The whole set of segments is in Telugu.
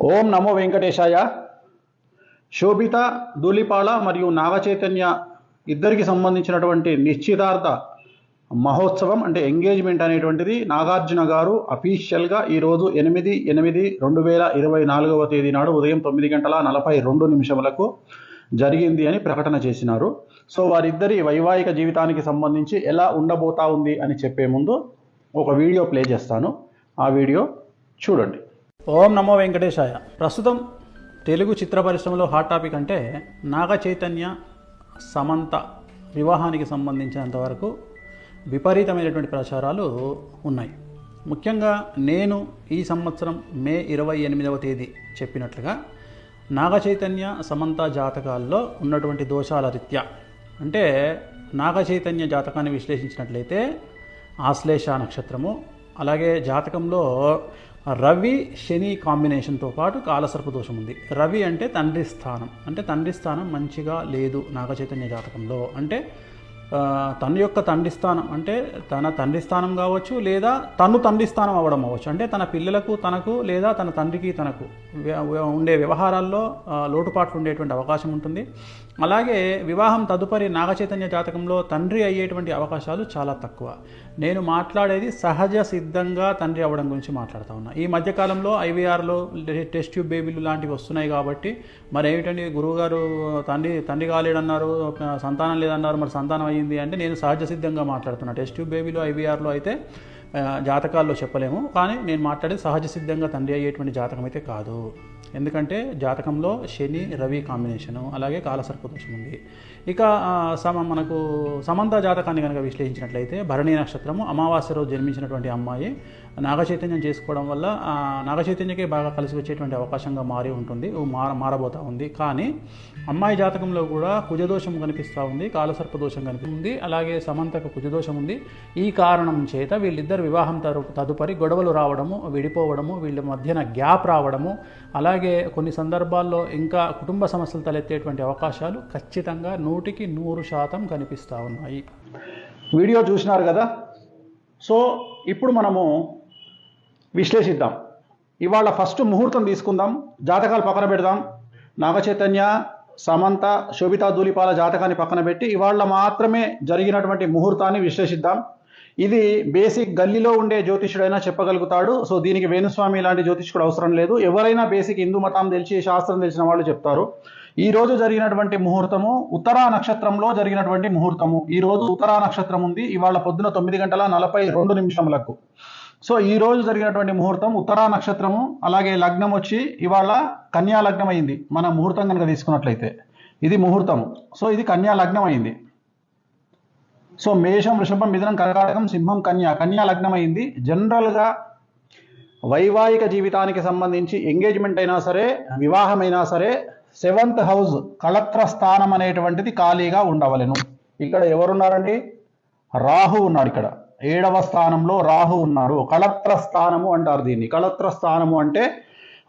ఓం నమో వెంకటేశాయ. శోభిత ధూళిపాళ మరియు నాగచైతన్య ఇద్దరికి సంబంధించినటువంటి నిశ్చితార్థ మహోత్సవం అంటే ఎంగేజ్మెంట్ అనేటువంటిది నాగార్జున గారు అఫీషియల్గా ఈరోజు 8/8/2024 తేదీ నాడు ఉదయం 9:42 జరిగింది అని ప్రకటన చేసినారు. సో వారిద్దరి వైవాహిక జీవితానికి సంబంధించి ఎలా ఉండబోతా ఉంది అని చెప్పే ముందు ఒక వీడియో ప్లే చేస్తాను. ఆ వీడియో చూడండి. ఓం నమో వెంకటేశాయ. ప్రస్తుతం తెలుగు చిత్ర పరిశ్రమలో హాట్ టాపిక్ అంటే నాగ చైతన్య సమంత వివాహానికి సంబంధించినంతవరకు విపరీతమైనటువంటి ప్రచారాలు ఉన్నాయి. ముఖ్యంగా నేను ఈ సంవత్సరం మే 28వ తేదీ చెప్పినట్లుగా నాగ చైతన్య సమంత జాతకాల్లో ఉన్నటువంటి దోషాల రీత్యా అంటే నాగ చైతన్య జాతకాన్ని విశ్లేషించినట్లయితే ఆశ్లేష నక్షత్రము, అలాగే జాతకంలో రవి శని కాంబినేషన్తో పాటు కాలసర్ప దోషం ఉంది. రవి అంటే తండ్రి స్థానం, అంటే తండ్రి స్థానం మంచిగా లేదు నాగ చైతన్య జాతకంలో. అంటే తన యొక్క తండ్రి స్థానం అంటే తన తండ్రి స్థానం కావచ్చు, లేదా తను తండ్రి స్థానం అవ్వడం అవ్వచ్చు. అంటే తన పిల్లలకు తనకు, లేదా తన తండ్రికి తనకు ఉండే వ్యవహారాల్లో లోటుపాట్లు ఉండేటువంటి అవకాశం ఉంటుంది. అలాగే వివాహం తదుపరి నాగ చైతన్య జాతకంలో తండ్రి అయ్యేటువంటి అవకాశాలు చాలా తక్కువ. నేను మాట్లాడేది సహజ సిద్ధంగా తండ్రి అవ్వడం గురించి మాట్లాడుతూ ఉన్నా. ఈ మధ్యకాలంలో ఐవీఆర్లో టెస్ట్ ట్యూబ్ బేబీలు లాంటివి వస్తున్నాయి కాబట్టి మరి ఏమిటండి గురువుగారు తండ్రి కాలేడన్నారు, సంతానం లేదన్నారు, మరి సంతానం అయ్యింది అంటే నేను సహజ సిద్ధంగా మాట్లాడుతున్నా. టెస్ట్ ట్యూబ్ బేబీలో ఐవీఆర్లో అయితే జాతకాల్లో చెప్పలేము, కానీ నేను మాట్లాడేది సహజ సిద్ధంగా తండ్రి అయ్యేటువంటి జాతకం అయితే కాదు. ఎందుకంటే జాతకంలో శని రవి కాంబినేషను, అలాగే కాలసర్ప దోషం ఉంది. ఇక మనకు సమంత జాతకాన్ని కనుక విశ్లేషించినట్లయితే భరణీ నక్షత్రము, అమావాస్య రోజు జన్మించినటువంటి అమ్మాయి నాగచైతన్యం చేసుకోవడం వల్ల నాగచైతన్యకే బాగా కలిసి వచ్చేటువంటి అవకాశంగా మారి ఉంటుంది, మారబోతూ ఉంది. కానీ అమ్మాయి జాతకంలో కూడా కుజదోషం కనిపిస్తూ ఉంది, కాలసర్ప దోషం కనిపిస్తుంది, అలాగే సమంతకు కుజదోషం ఉంది. ఈ కారణం చేత వీళ్ళిద్దరు వివాహం తదుపరి గొడవలు రావడము, విడిపోవడము, వీళ్ళ మధ్యన గ్యాప్ రావడము, అలాగే కొన్ని సందర్భాల్లో ఇంకా కుటుంబ సమస్యలు తలెత్తేటువంటి అవకాశాలు ఖచ్చితంగా 100% కనిపిస్తూ ఉన్నాయి. వీడియో చూసినారు కదా. సో ఇప్పుడు మనము విశ్లేషిద్దాం. ఇవాళ ఫస్ట్ ముహూర్తం తీసుకుందాం, జాతకాలు పక్కన పెడదాం. నాగచైతన్య సమంత శోభితా ధూళిపాళ జాతకాన్ని పక్కన పెట్టి ఇవాళ మాత్రమే జరిగినటువంటి ముహూర్తాన్ని విశ్లేషిద్దాం. ఇది బేసిక్ గల్లీలో ఉండే జ్యోతిష్యుడైనా చెప్పగలుగుతాడు. సో దీనికి వేణుస్వామి లాంటి జ్యోతిష్కుడు అవసరం లేదు. ఎవరైనా బేసిక్ హిందూ మతం తెలిసి శాస్త్రం తెలిసిన వాళ్ళు చెప్తారు. ఈ రోజు జరిగినటువంటి ముహూర్తము ఉత్తరా నక్షత్రంలో జరిగినటువంటి ముహూర్తము. ఈ రోజు ఉత్తరా నక్షత్రం ఉంది, ఇవాళ పొద్దున 9:42. సో ఈ రోజు జరిగినటువంటి ముహూర్తం ఉత్తరా నక్షత్రము, అలాగే లగ్నం వచ్చి ఇవాళ కన్యా లగ్నం అయింది. మన ముహూర్తం కనుక తీసుకున్నట్లయితే ఇది ముహూర్తం. సో ఇది కన్యా లగ్నం అయింది. సో మేషం, వృషభం, మిథునం, కర్కాటకం, సింహం, కన్యా లగ్నం అయింది. జనరల్గా వైవాహిక జీవితానికి సంబంధించి ఎంగేజ్మెంట్ అయినా సరే, వివాహమైనా సరే 7th హౌస్ కళత్ర స్థానం అనేటువంటిది ఖాళీగా ఉండవలెను. ఇక్కడ ఎవరున్నారండి? రాహు ఉన్నాడు. ఇక్కడ 7వ స్థానంలో రాహు ఉన్నాడు. కళత్ర స్థానము అంటారు దీన్ని. కళత్ర స్థానము అంటే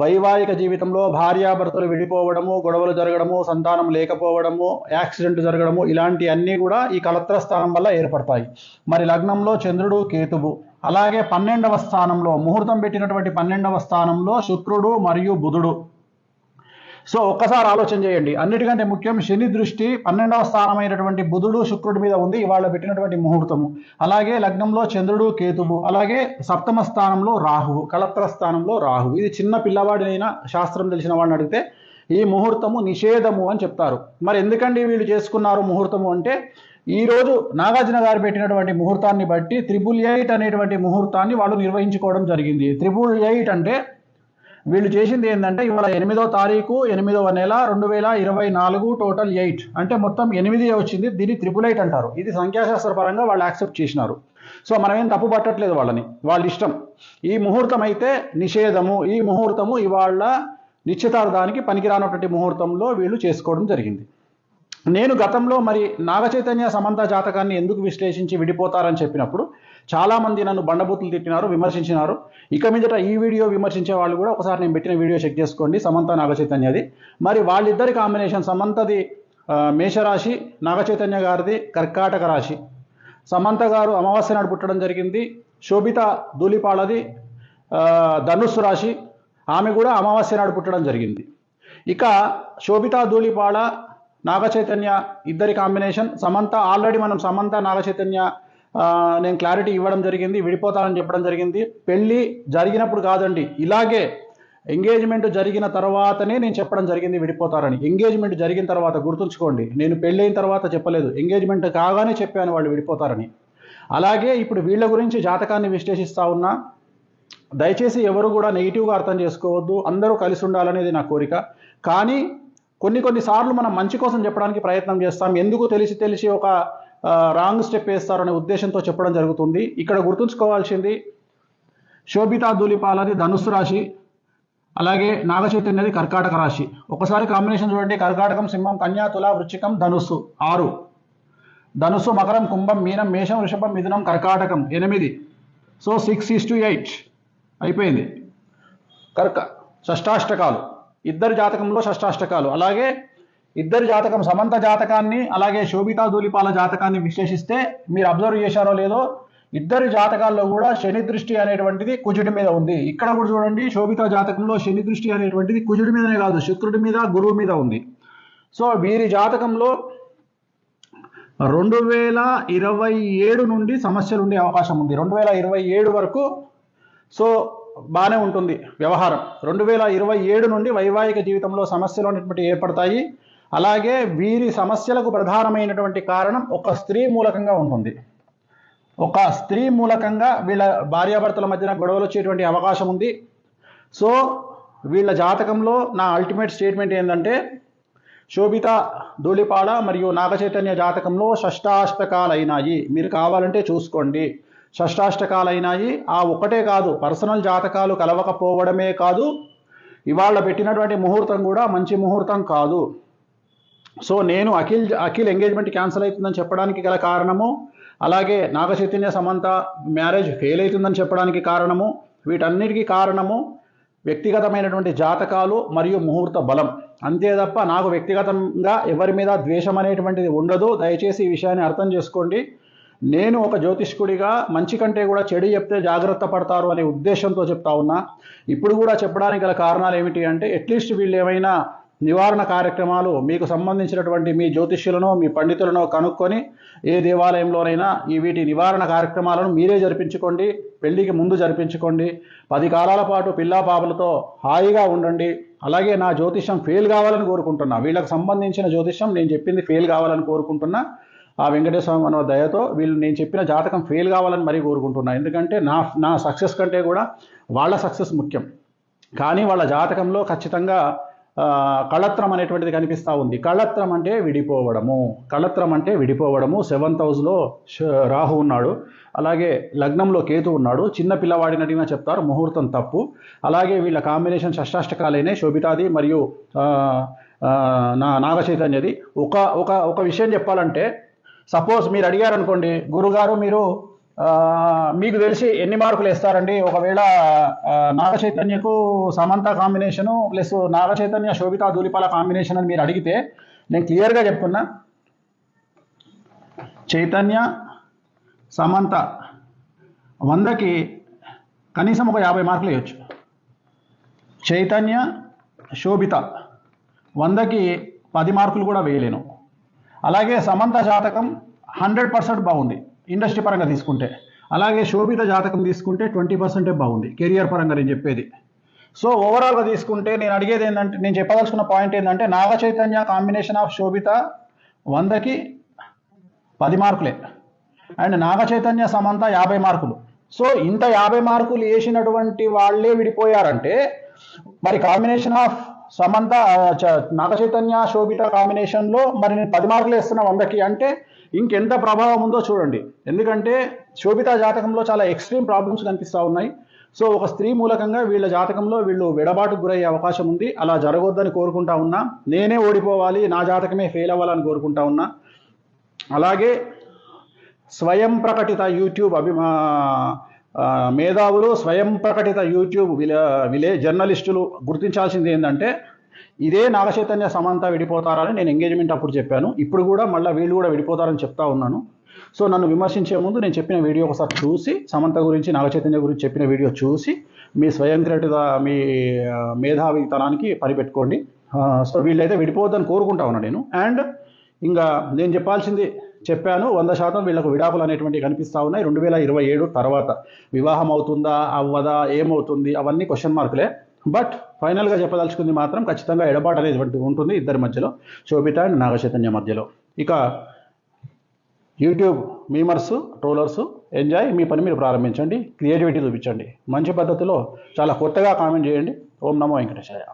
వైవాహిక జీవితంలో భార్యాభర్తలు విడిపోవడము, గొడవలు జరగడము, సంతానం లేకపోవడము, యాక్సిడెంట్ జరగడము, ఇలాంటి అన్నీ కూడా ఈ కళత్ర స్థానం వల్ల ఏర్పడతాయి. మరి లగ్నంలో చంద్రుడు, కేతువు, అలాగే 12వ స్థానంలో ముహూర్తం పెట్టినటువంటి 12వ స్థానంలో శుక్రుడు మరియు బుధుడు. సో ఒక్కసారి ఆలోచన చేయండి. అన్నిటికంటే ముఖ్యం శని దృష్టి 12వ స్థానమైనటువంటి బుధుడు శుక్రుడి మీద ఉంది ఇవాళ పెట్టినటువంటి ముహూర్తము. అలాగే లగ్నంలో చంద్రుడు, కేతువు, అలాగే 7వ స్థానంలో రాహువు, కళత్ర స్థానంలో రాహువు. ఇది చిన్న పిల్లవాడినైనా శాస్త్రం తెలిసిన వాడిని అడిగితే ఈ ముహూర్తము నిషేధము అని చెప్తారు. మరి ఎందుకండి వీళ్ళు చేసుకున్నారు ముహూర్తము అంటే, ఈరోజు నాగార్జున గారు పెట్టినటువంటి ముహూర్తాన్ని బట్టి 888 అనేటువంటి ముహూర్తాన్ని వాళ్ళు నిర్వహించుకోవడం జరిగింది. 888 అంటే వీళ్ళు చేసింది ఏంటంటే ఇవాళ 8వ తారీఖు 8వ నెల 2024 టోటల్ 8 అంటే మొత్తం 8 వచ్చింది. దీన్ని 888 అంటారు. ఇది సంఖ్యాశాస్త్ర పరంగా వాళ్ళు యాక్సెప్ట్ చేసినారు. సో మనమేం తప్పు పట్టట్లేదు వాళ్ళని, వాళ్ళ ఇష్టం. ఈ ముహూర్తం అయితే నిషేధము. ఈ ముహూర్తము ఇవాళ నిశ్చితార్థానికి పనికిరానటువంటి ముహూర్తంలో వీళ్ళు చేసుకోవడం జరిగింది. నేను గతంలో మరి నాగచైతన్య సమంత జాతకాన్ని ఎందుకు విశ్లేషించి విడిపోతారని చెప్పినప్పుడు చాలామంది నన్ను బండబూతులు తిట్టినారు, విమర్శించినారు. ఇక మీదట ఈ వీడియో విమర్శించే వాళ్ళు కూడా ఒకసారి నేను పెట్టిన వీడియో చెక్ చేసుకోండి, సమంత నాగచైతన్యది. మరి వాళ్ళిద్దరి కాంబినేషన్, సమంతది మేషరాశి, నాగచైతన్య గారిది కర్కాటక రాశి. సమంత గారు అమావాస్య నాడు పుట్టడం జరిగింది. శోభిత ధూళిపాళది ధనుస్సు రాశి, ఆమె కూడా అమావాస్య నాడు పుట్టడం జరిగింది. ఇక శోభితా ధూళిపాళ నాగ చైతన్య ఇద్దరి కాంబినేషన్. సమంత ఆల్రెడీ మనం సమంత నాగ చైతన్య నేను క్లారిటీ ఇవ్వడం జరిగింది, విడిపోతారని చెప్పడం జరిగింది. పెళ్ళి జరిగినప్పుడు కాదండి, ఇలాగే ఎంగేజ్మెంట్ జరిగిన తర్వాతనే నేను చెప్పడం జరిగింది విడిపోతారని. ఎంగేజ్మెంట్ జరిగిన తర్వాత గుర్తుంచుకోండి, నేను పెళ్ళైన తర్వాత చెప్పలేదు, ఎంగేజ్మెంట్ కాగానే చెప్పాను వాళ్ళు విడిపోతారని. అలాగే ఇప్పుడు వీళ్ళ గురించి జాతకాన్ని విశ్లేషిస్తా ఉన్నా. దయచేసి ఎవరు కూడా నెగిటివ్గా అర్థం చేసుకోవద్దు, అందరూ కలిసి ఉండాలనేది నా కోరిక. కానీ కొన్నిసార్లు మనం మంచి కోసం చెప్పడానికి ప్రయత్నం చేస్తాం, ఎందుకు తెలిసి ఒక రాంగ్ స్టెప్ వేస్తారనే ఉద్దేశంతో చెప్పడం జరుగుతుంది. ఇక్కడ గుర్తుంచుకోవాల్సింది, శోభితా ధూళిపాలది ధనుస్సు రాశి, అలాగే నాగ చైతన్యది కర్కాటక రాశి. ఒకసారి కాంబినేషన్ చూడండి, కర్కాటకం, సింహం, కన్యా, తుల, వృశ్చికం, ధనుస్సు 6, ధనుస్సు, మకరం, కుంభం, మీనం, మేషం, వృషభం, మిథునం, కర్కాటకం 8. సో 6:8 అయిపోయింది. షష్టాష్టకాలు, ఇద్దరి జాతకంలో షష్టాష్టకాలు. అలాగే ఇద్దరి జాతకం, సమంత జాతకాన్ని అలాగే శోభితా ధూళిపాల జాతకాన్ని విశ్లేషిస్తే మీరు అబ్జర్వ్ చేశారో లేదో, ఇద్దరి జాతకాల్లో కూడా శని దృష్టి అనేటువంటిది కుజుడి మీద ఉంది. ఇక్కడ కూడా చూడండి, శోభితా జాతకంలో శని దృష్టి అనేటువంటిది కుజుడి మీదనే కాదు, శుక్రుడి మీద, గురువు మీద ఉంది. సో వీరి జాతకంలో 2027 నుండి సమస్యలు ఉండే అవకాశం ఉంది. 2027 వరకు సో బాగానే ఉంటుంది వ్యవహారం. 2027 నుండి వైవాహిక జీవితంలో సమస్యలు అనేటువంటి ఏర్పడతాయి. అలాగే వీరి సమస్యలకు ప్రధానమైనటువంటి కారణం ఒక స్త్రీ మూలకంగా ఉంటుంది. ఒక స్త్రీ మూలకంగా వీళ్ళ భార్యాభర్తల మధ్యన గొడవలు వచ్చేటువంటి అవకాశం ఉంది. సో వీళ్ళ జాతకంలో నా అల్టిమేట్ స్టేట్మెంట్ ఏంటంటే, శోభితా ధూళిపాళ మరియు నాగ చైతన్య జాతకంలో షష్టాష్టకాలైనాయి. మీరు కావాలంటే చూసుకోండి, షష్టాష్టకాలైనాయి. ఆ ఒక్కటే కాదు, పర్సనల్ జాతకాలు కలవకపోవడమే కాదు, ఇవాళ పెట్టినటువంటి ముహూర్తం కూడా మంచి ముహూర్తం కాదు. సో నేను అఖిల్ ఎంగేజ్మెంట్ క్యాన్సిల్ అవుతుందని చెప్పడానికి గల కారణము, అలాగే నాగ చైతన్య సమంత మ్యారేజ్ ఫెయిల్ అవుతుందని చెప్పడానికి కారణము, వీటన్నిటికీ కారణము వ్యక్తిగతమైనటువంటి జాతకాలు మరియు ముహూర్త బలం. అంతే తప్ప నాకు వ్యక్తిగతంగా ఎవరి మీద ద్వేషం అనేటువంటిది ఉండదు. దయచేసి ఈ విషయాన్ని అర్థం చేసుకోండి. నేను ఒక జ్యోతిష్కుడిగా మంచి కంటే కూడా చెడు చెప్తే జాగ్రత్త పడతారు అనే ఉద్దేశంతో చెప్తా ఉన్నా. ఇప్పుడు కూడా చెప్పడానికి గల కారణాలు ఏమిటి అంటే, అట్లీస్ట్ వీళ్ళు ఏమైనా నివారణ కార్యక్రమాలు మీకు సంబంధించినటువంటి మీ జ్యోతిష్యులను, మీ పండితులను కనుక్కొని ఏ దేవాలయంలోనైనా వీటి నివారణ కార్యక్రమాలను మీరే జరిపించుకోండి. పెళ్లికి ముందు జరిపించుకోండి. 10 కాలాల పాటు పిల్లా పాపలతో హాయిగా ఉండండి. అలాగే నా జ్యోతిష్యం ఫెయిల్ కావాలని కోరుకుంటున్నా. వీళ్ళకి సంబంధించిన జ్యోతిష్యం నేను చెప్పింది ఫెయిల్ కావాలని కోరుకుంటున్నా. ఆ వెంకటేశ్వర మన దయతో నేను చెప్పిన జాతకం ఫెయిల్ కావాలని మరీ కోరుకుంటున్నా. ఎందుకంటే నా సక్సెస్ కంటే కూడా వాళ్ళ సక్సెస్ ముఖ్యం. కానీ వాళ్ళ జాతకంలో ఖచ్చితంగా కళత్రం అనేటువంటిది కనిపిస్తూ ఉంది. కళత్రం అంటే విడిపోవడము. 7th హౌస్లో రాహు ఉన్నాడు, అలాగే లగ్నంలో కేతు ఉన్నాడు. చిన్న పిల్లవాడిని అడిగినా చెప్తారు ముహూర్తం తప్పు. అలాగే వీళ్ళ కాంబినేషన్ షష్టాష్టకాలైనే, శోభితాది మరియు నాగ చైతన్యది. ఒక విషయం చెప్పాలంటే, సపోజ్ మీరు అడిగారు అనుకోండి, గురుగారు మీరు మీకు తెలిసి ఎన్ని మార్కులు వేస్తారండి ఒకవేళ నాగ చైతన్యకు Samantha combination plus Naga Chaitanya Sobhita Dhulipala combination అని మీరు అడిగితే, నేను క్లియర్గా చెప్తున్నా, చైతన్య సమంత 100కి కనీసం ఒక 50 మార్కులు వేయచ్చు. చైతన్య శోభిత 100కి 10 మార్కులు కూడా వేయలేను. అలాగే సమంత జాతకం 100% బాగుంది ఇండస్ట్రీ పరంగా తీసుకుంటే. అలాగే శోభిత జాతకం తీసుకుంటే 20% బాగుంది కెరియర్ పరంగా నేను చెప్పేది. సో ఓవరాల్గా తీసుకుంటే నేను అడిగేది ఏంటంటే, నేను చెప్పదలుచుకున్న పాయింట్ ఏంటంటే, నాగ చైతన్య కాంబినేషన్ ఆఫ్ శోభిత 100కి 10 మార్కులే, అండ్ నాగ చైతన్య సమంత 50 మార్కులు. సో ఇంత 50 మార్కులు వేసినటువంటి వాళ్ళే విడిపోయారంటే, మరి కాంబినేషన్ ఆఫ్ సమంత నాగ చైతన్య శోభిత కాంబినేషన్లో మరి నేను 10 మార్కులు వేస్తున్నా 100కి అంటే ఇంకెంత ప్రభావం ఉందో చూడండి. ఎందుకంటే శోభిత జాతకంలో చాలా ఎక్స్ట్రీమ్ ప్రాబ్లమ్స్ కనిపిస్తూ ఉన్నాయి. సో ఒక స్త్రీ మూలకంగా వీళ్ళ జాతకంలో వీళ్ళు విడబాటుకు గురయ్యే అవకాశం ఉంది. అలా జరగొద్దని కోరుకుంటా ఉన్నా. నేనే ఓడిపోవాలి, నా జాతకమే ఫెయిల్ అవ్వాలని కోరుకుంటా ఉన్నా. అలాగే స్వయం ప్రకటిత యూట్యూబ్ మేధావులు, స్వయం ప్రకటిత యూట్యూబ్ జర్నలిస్టులు గుర్తించాల్సింది ఏంటంటే, ఇదే నాగ చైతన్య సమంత విడిపోతారని నేను ఎంగేజ్మెంట్ అప్పుడు చెప్పాను. ఇప్పుడు కూడా మళ్ళీ వీళ్ళు కూడా విడిపోతారని చెప్తా ఉన్నాను. సో నన్ను విమర్శించే ముందు నేను చెప్పిన వీడియో ఒకసారి చూసి, సమంత గురించి నాగ చైతన్య గురించి చెప్పిన వీడియో చూసి మీ స్వయంకృత మీ మేధావితనానికి పనిపెట్టుకోండి. సో వీళ్ళైతే విడిపోవద్దని కోరుకుంటా ఉన్నాను నేను. అండ్ ఇంకా నేను చెప్పాల్సింది చెప్పాను. 100% వీళ్ళకు విడాకులు అనేటువంటివి కనిపిస్తూ ఉన్నాయి. 2027 తర్వాత వివాహం అవుతుందా అవ్వదా ఏమవుతుంది అవన్నీ క్వశ్చన్ మార్కులే. బట్ ఫైనల్గా చెప్పదలుచుకుంది మాత్రం ఖచ్చితంగా ఎడబాటు అనేటువంటి ఉంటుంది ఇద్దరి మధ్యలో, శోభిత అండ్ నాగచైతన్య మధ్యలో. ఇక యూట్యూబ్ మీమర్స్ ట్రోలర్స్ ఎంజాయ్, మీ పని మీరు ప్రారంభించండి, క్రియేటివిటీ చూపించండి, మంచి పద్ధతిలో చాలా కొత్తగా కామెంట్ చేయండి. ఓం నమో వెంకటేశాయ.